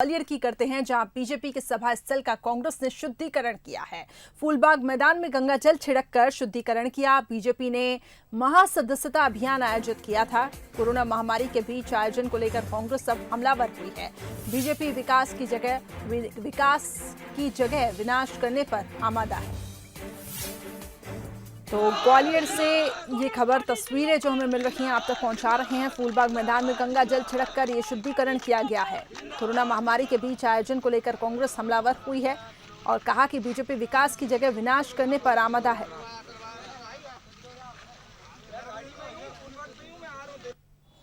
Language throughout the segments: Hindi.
ग्वालियर की करते हैं, जहां बीजेपी के सभा स्थल का कांग्रेस ने शुद्धिकरण किया है। फूलबाग मैदान में गंगा जल छिड़ककर शुद्धिकरण किया। बीजेपी ने महासदस्यता अभियान आयोजित किया था। कोरोना महामारी के बीच आयोजन को लेकर कांग्रेस अब हमलावर हुई है। बीजेपी विकास की जगह विनाश करने पर आमादा है। तो ग्वालियर से ये खबर, तस्वीरें जो हमें मिल रही हैं आप तक पहुंचा रहे हैं। फूलबाग मैदान में गंगा जल छिड़ककर ये शुद्धिकरण किया गया है। कोरोना महामारी के बीच आयोजन को लेकर कांग्रेस हमलावर हुई है और कहा कि बीजेपी विकास की जगह विनाश करने पर आमादा है।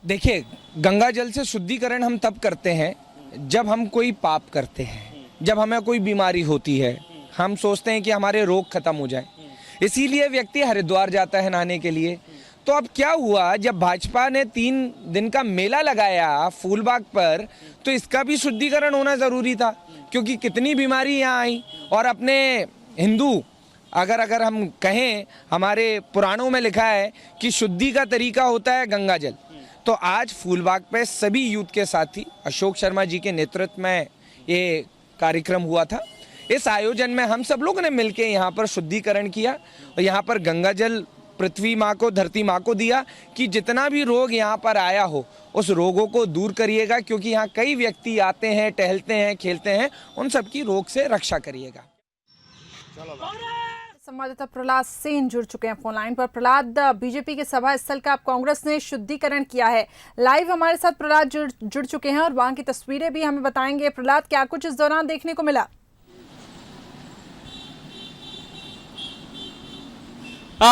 देखिए, गंगा जल से शुद्धिकरण हम तब करते हैं जब हम कोई पाप करते हैं, जब हमें कोई बीमारी होती है, हम सोचते हैं कि हमारे रोग खत्म हो जाए, इसीलिए व्यक्ति हरिद्वार जाता है नहाने के लिए। तो अब क्या हुआ, जब भाजपा ने 3 दिन का मेला लगाया फूलबाग पर, तो इसका भी शुद्धिकरण होना जरूरी था, क्योंकि कितनी बीमारी यहाँ आई। और अपने हिंदू अगर हम कहें, हमारे पुराणों में लिखा है कि शुद्धि का तरीका होता है गंगा जल। तो आज फूलबाग पे सभी यूथ के साथी अशोक शर्मा जी के नेतृत्व में ये कार्यक्रम हुआ था। इस आयोजन में हम सब लोगों ने मिलकर यहाँ पर शुद्धिकरण किया और यहाँ पर गंगा जल पृथ्वी माँ को, धरती माँ को दिया कि जितना भी रोग यहाँ पर आया हो उस रोगों को दूर करिएगा, क्योंकि यहाँ कई व्यक्ति आते हैं, टहलते हैं, खेलते हैं, उन सबकी रोग से रक्षा करिएगा। संवाददाता प्रहलाद सेन जुड़ चुके हैं फोन लाइन पर। प्रहलाद, बीजेपी के सभा स्थल का अब कांग्रेस ने शुद्धिकरण किया है। लाइव हमारे साथ प्रहलाद जुड़ चुके हैं और वहां की तस्वीरें भी हमें बताएंगे। प्रहलाद, क्या कुछ इस दौरान देखने को मिला?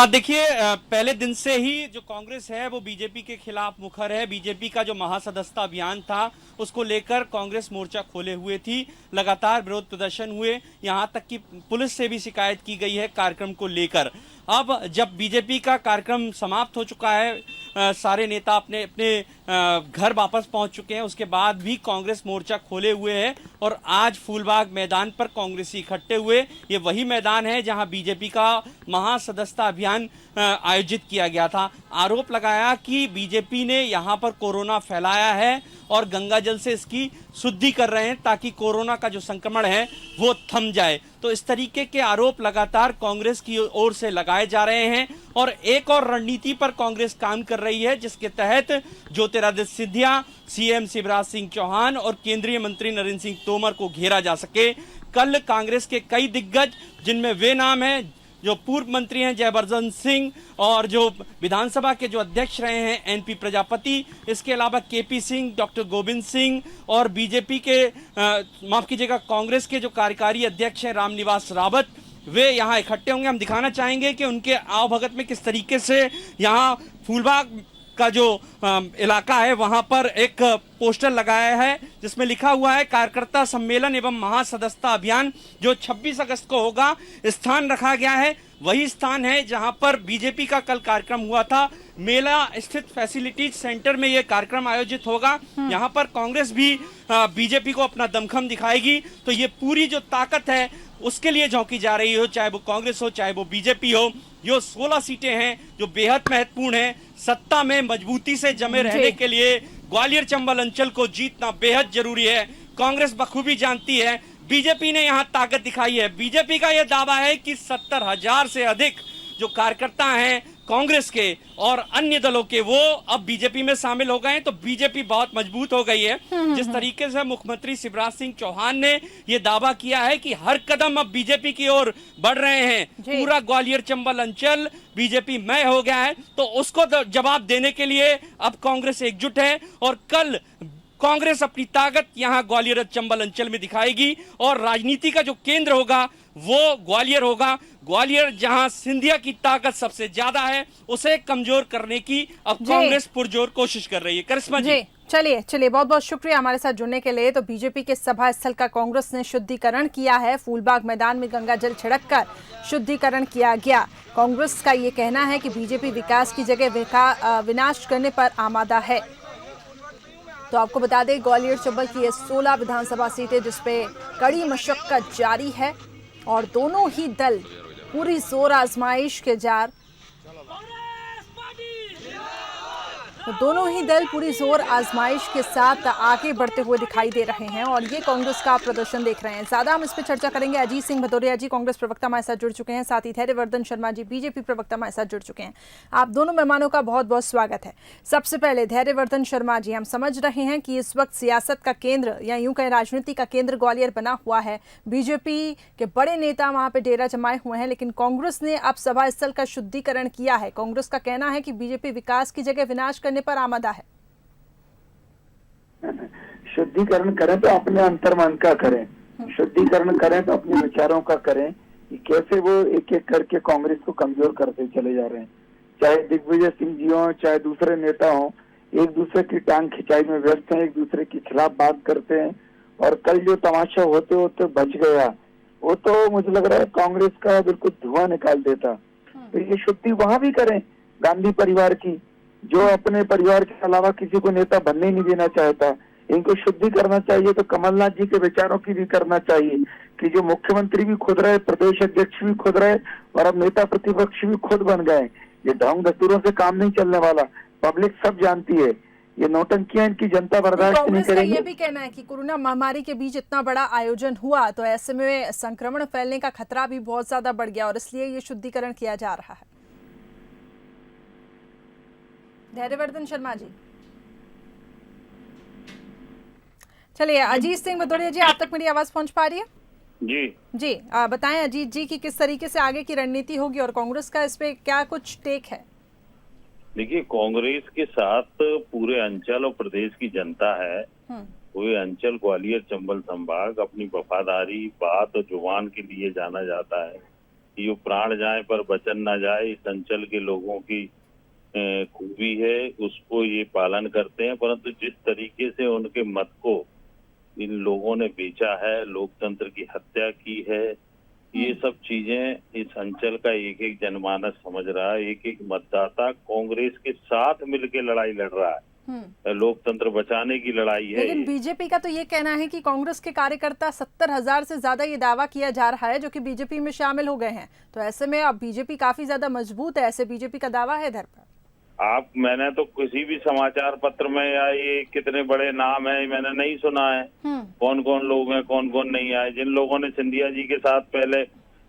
देखिए, पहले दिन से ही जो कांग्रेस है वो बीजेपी के खिलाफ मुखर है। बीजेपी का जो महासदस्यता अभियान था उसको लेकर कांग्रेस मोर्चा खोले हुए थी। लगातार विरोध प्रदर्शन हुए, यहां तक कि पुलिस से भी शिकायत की गई है कार्यक्रम को लेकर। अब जब बीजेपी का कार्यक्रम समाप्त हो चुका है, सारे नेता अपने अपने घर वापस पहुंच चुके हैं, उसके बाद भी कांग्रेस मोर्चा खोले हुए है और आज फूलबाग मैदान पर कांग्रेसी इकट्ठे हुए। ये वही मैदान है जहां बीजेपी का महासदस्यता अभियान आयोजित किया गया था। आरोप लगाया कि बीजेपी ने यहां पर कोरोना फैलाया है और गंगा जल से इसकी शुद्धि कर रहे हैं ताकि कोरोना का जो संक्रमण है वो थम जाए। तो इस तरीके के आरोप लगातार कांग्रेस की ओर से लगाए जा रहे हैं और एक और रणनीति पर कांग्रेस काम कर रही है, जिसके तहत ज्योतिरादित्य सिंधिया, सीएम शिवराज सिंह चौहान और केंद्रीय मंत्री नरेंद्र सिंह तोमर को घेरा जा सके। कल कांग्रेस के कई दिग्गज, जिनमें वे नाम हैं जो पूर्व मंत्री हैं जयवर्धन सिंह और जो विधानसभा के जो अध्यक्ष रहे हैं एनपी प्रजापति, इसके अलावा केपी सिंह, डॉक्टर गोविंद सिंह और बीजेपी के माफ कीजिएगा कांग्रेस के जो कार्यकारी अध्यक्ष हैं रामनिवास रावत, वे यहाँ इकट्ठे होंगे। हम दिखाना चाहेंगे कि उनके आवभगत में किस तरीके से यहाँ फूलबाग का जो इलाका है वहां पर एक पोस्टर लगाया है जिसमें लिखा हुआ है कार्यकर्ता सम्मेलन एवं महासदस्यता अभियान, जो 26 अगस्त को होगा। स्थान रखा गया है वही स्थान है जहां पर बीजेपी का कल कार्यक्रम हुआ था। मेला स्थित फैसिलिटीज सेंटर में यह कार्यक्रम आयोजित होगा। यहां पर कांग्रेस भी बीजेपी को अपना दमखम दिखाएगी। तो ये पूरी जो ताकत है उसके लिए झोंकी जा रही हो, चाहे वो कांग्रेस हो चाहे वो बीजेपी हो। जो 16 सीटें हैं जो बेहद महत्वपूर्ण हैं, सत्ता में मजबूती से जमे रहने के लिए ग्वालियर चंबल अंचल को जीतना बेहद जरूरी है। कांग्रेस बखूबी जानती है, बीजेपी ने यहां ताकत दिखाई है। बीजेपी का यह दावा है कि 70,000 से अधिक जो कार्यकर्ता हैं कांग्रेस के और अन्य दलों के, वो अब बीजेपी में शामिल हो गए हैं। तो बीजेपी बहुत मजबूत हो गई है। जिस तरीके से मुख्यमंत्री शिवराज सिंह चौहान ने यह दावा किया है कि हर कदम अब बीजेपी की ओर बढ़ रहे हैं, पूरा ग्वालियर चंबल अंचल बीजेपी मय हो गया है, तो उसको जवाब देने के लिए अब कांग्रेस एकजुट है और कल कांग्रेस अपनी ताकत यहां ग्वालियर चंबल अंचल में दिखाएगी और राजनीति का जो केंद्र होगा वो ग्वालियर होगा। ग्वालियर जहां सिंधिया की ताकत सबसे ज्यादा है, उसे कमजोर करने की अब कांग्रेस पुरजोर कोशिश कर रही है। करिश्मा जी, चलिए बहुत बहुत शुक्रिया हमारे साथ जुड़ने के लिए। तो बीजेपी के सभा स्थल का कांग्रेस ने शुद्धिकरण किया है। फूलबाग मैदान में गंगा जल छिड़ककर शुद्धिकरण किया गया। कांग्रेस का ये कहना है कि बीजेपी विकास की जगह विनाश करने पर आमादा है। तो आपको बता दें, ग्वालियर चंबल की ये 16 विधानसभा सीटें जिसपे कड़ी मशक्कत जारी है और दोनों ही दल पूरी जोर आजमाइश के जार तो दोनों ही दल पूरी जोर आजमाइश के साथ आगे बढ़ते हुए दिखाई दे रहे हैं और ये कांग्रेस का प्रदर्शन देख रहे हैं। ज्यादा हम इस पर चर्चा करेंगे। अजीत सिंह भदौरिया जी कांग्रेस प्रवक्ता हमारे साथ जुड़ चुके हैं, साथ ही धैर्यवर्धन शर्मा जी बीजेपी प्रवक्ता हमारे साथ जुड़ चुके हैं। आप दोनों मेहमानों का बहुत बहुत स्वागत है। सबसे पहले धैर्यवर्धन शर्मा जी, हम समझ रहे हैं कि इस वक्त सियासत का केंद्र या यूं कहें राजनीति का केंद्र ग्वालियर बना हुआ है। बीजेपी के बड़े नेता वहां पे डेरा जमाए हुए हैं, लेकिन कांग्रेस ने अब सभा स्थल का शुद्धिकरण किया है। कांग्रेस का कहना है कि बीजेपी विकास की जगह विनाश करने पर आमादा है। शुद्धिकरण करें तो अपने अंतर्मन का करें, शुद्धिकरण करें तो अपने विचारों का करें कि कैसे वो एक एक करके कांग्रेस को कमजोर करते चले जा रहे हैं। चाहे दिग्विजय सिंह जी हो, चाहे दूसरे नेता हो, एक दूसरे की टांग खिंचाई में व्यस्त हैं, एक दूसरे के खिलाफ बात करते हैं। और कल जो तमाशा होते होते बच गया, वो तो मुझे लग रहा है कांग्रेस का बिल्कुल धुआं निकाल देता। तो ये शुद्धि वहां भी करें गांधी परिवार की, जो अपने परिवार के अलावा किसी को नेता बनने नहीं देना चाहता। इनको शुद्धि करना चाहिए तो कमलनाथ जी के विचारों की भी करना चाहिए कि जो मुख्यमंत्री भी खुद रहे, प्रदेश अध्यक्ष भी खुद रहे और अब नेता प्रतिपक्ष भी खुद बन गए। ये ढोंग दस्तूरों से काम नहीं चलने वाला, पब्लिक सब जानती है। ये नौटंकियां इनकी जनता बर्दाश्त नहीं करेगी। ये भी कहना है कि कोरोना महामारी के बीच इतना बड़ा आयोजन हुआ तो ऐसे में संक्रमण फैलने का खतरा भी बहुत ज्यादा बढ़ गया और इसलिए ये शुद्धिकरण किया जा रहा है। धैर्यवर्धन शर्मा जी, चलिए अजीत सिंह भदौरिया जी, आप तक मेरी आवाज पहुंच पा रही है? जी बताएं अजीत जी कि किस तरीके से आगे की रणनीति होगी और कांग्रेस का इस पे क्या कुछ टेक है? देखिए, कांग्रेस के साथ पूरे अंचल और प्रदेश की जनता है। पूरे अंचल ग्वालियर चंबल संभाग अपनी वफादारी, बात और जुबान के लिए जाना जाता है कि जो प्राण जाए पर वचन ना जाए, इस अंचल के लोगों की खूबी है, उसको ये पालन करते हैं। परंतु जिस तरीके से उनके मत को इन लोगों ने बेचा है, लोकतंत्र की हत्या की है, ये सब चीजें इस अंचल का एक एक जनमानस समझ रहा है। एक एक मतदाता कांग्रेस के साथ मिलकर लड़ाई लड़ रहा है, लोकतंत्र बचाने की लड़ाई है। लेकिन बीजेपी का तो ये कहना है कि कांग्रेस के कार्यकर्ता 70,000 से ज्यादा ये दावा किया जा रहा है जो कि बीजेपी में शामिल हो गए हैं। तो ऐसे में अब बीजेपी काफी ज्यादा मजबूत है, ऐसे बीजेपी का दावा है इधर पर। मैंने तो किसी भी समाचार पत्र में या ये कितने बड़े नाम है मैंने नहीं सुना है। कौन कौन लोग हैं, कौन कौन नहीं आए। जिन लोगों ने सिंधिया जी के साथ पहले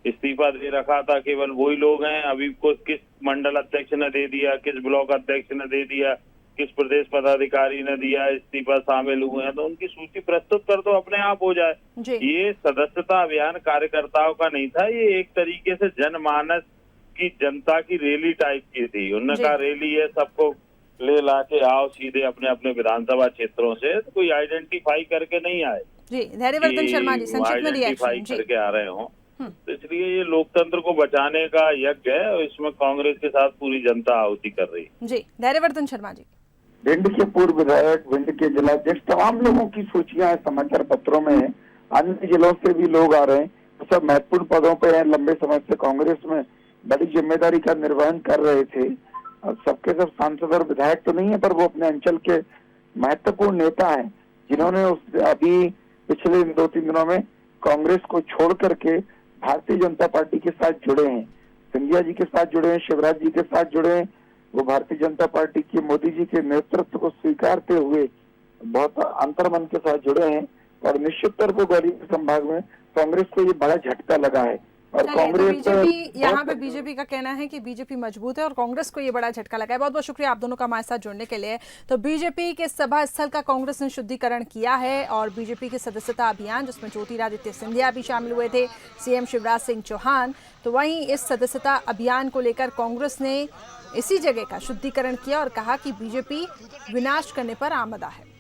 इस्तीफा दे रखा था, केवल वही लोग हैं। अभी किस मंडल अध्यक्ष ने दे दिया, किस ब्लॉक अध्यक्ष ने दे दिया, किस प्रदेश पदाधिकारी ने दिया इस्तीफा, शामिल हुए हैं, तो उनकी सूची प्रस्तुत कर दो, अपने आप हो जाए। ये सदस्यता अभियान कार्यकर्ताओं का नहीं था, ये एक तरीके से जनमानस की जनता की रैली टाइप की थी। उन्होंने कहा रैली है, सबको ले ला के आओ सीधे अपने अपने विधानसभा क्षेत्रों से, तो कोई आइडेंटिफाई करके नहीं आए। जी धैर्यवर्धन शर्मा जी, संक्षिप्त में आइडेंटिफाई करके आ रहे हो। तो इसलिए ये लोकतंत्र को बचाने का यज्ञ है और इसमें कांग्रेस के साथ पूरी जनता आहुति कर रही है। जी धैर्यवर्धन शर्मा जी, भिंड के पूर्व विधायक, भिंड के जिलाध्यक्ष, तमाम लोगों की सूचियां समाचार पत्रों में है। अन्य जिलों से भी लोग आ रहे हैं, तो सब महत्वपूर्ण पदों पे हैं, लंबे समय से कांग्रेस में बड़ी जिम्मेदारी का निर्वहन कर रहे थे। और सबके सब सांसद और विधायक तो नहीं है, पर वो अपने अंचल के महत्वपूर्ण नेता हैं जिन्होंने अभी पिछले 2-3 दिनों में कांग्रेस को छोड़ करके भारतीय जनता पार्टी के साथ जुड़े हैं। सिंधिया जी के साथ जुड़े हैं, शिवराज जी के साथ जुड़े हैं। वो भारतीय जनता पार्टी के मोदी जी के नेतृत्व को स्वीकारते हुए बहुत अंतर्मन के साथ जुड़े हैं। और निश्चित तौर पर ग्वालियर संभाग में कांग्रेस को ये बड़ा झटका लगा है। और कांग्रेस यहाँ पे बीजेपी का कहना है कि बीजेपी मजबूत है और कांग्रेस को ये बड़ा झटका लगा है। बहुत बहुत शुक्रिया आप दोनों का हमारे साथ जुड़ने के लिए। तो बीजेपी के सभा स्थल का कांग्रेस ने शुद्धिकरण किया है और बीजेपी के सदस्यता अभियान जिसमें ज्योतिरादित्य सिंधिया भी शामिल हुए थे, सीएम शिवराज सिंह चौहान, तो वहीं इस सदस्यता अभियान को लेकर कांग्रेस ने इसी जगह का शुद्धिकरण किया और कहा कि बीजेपी विनाश करने पर आमादा है।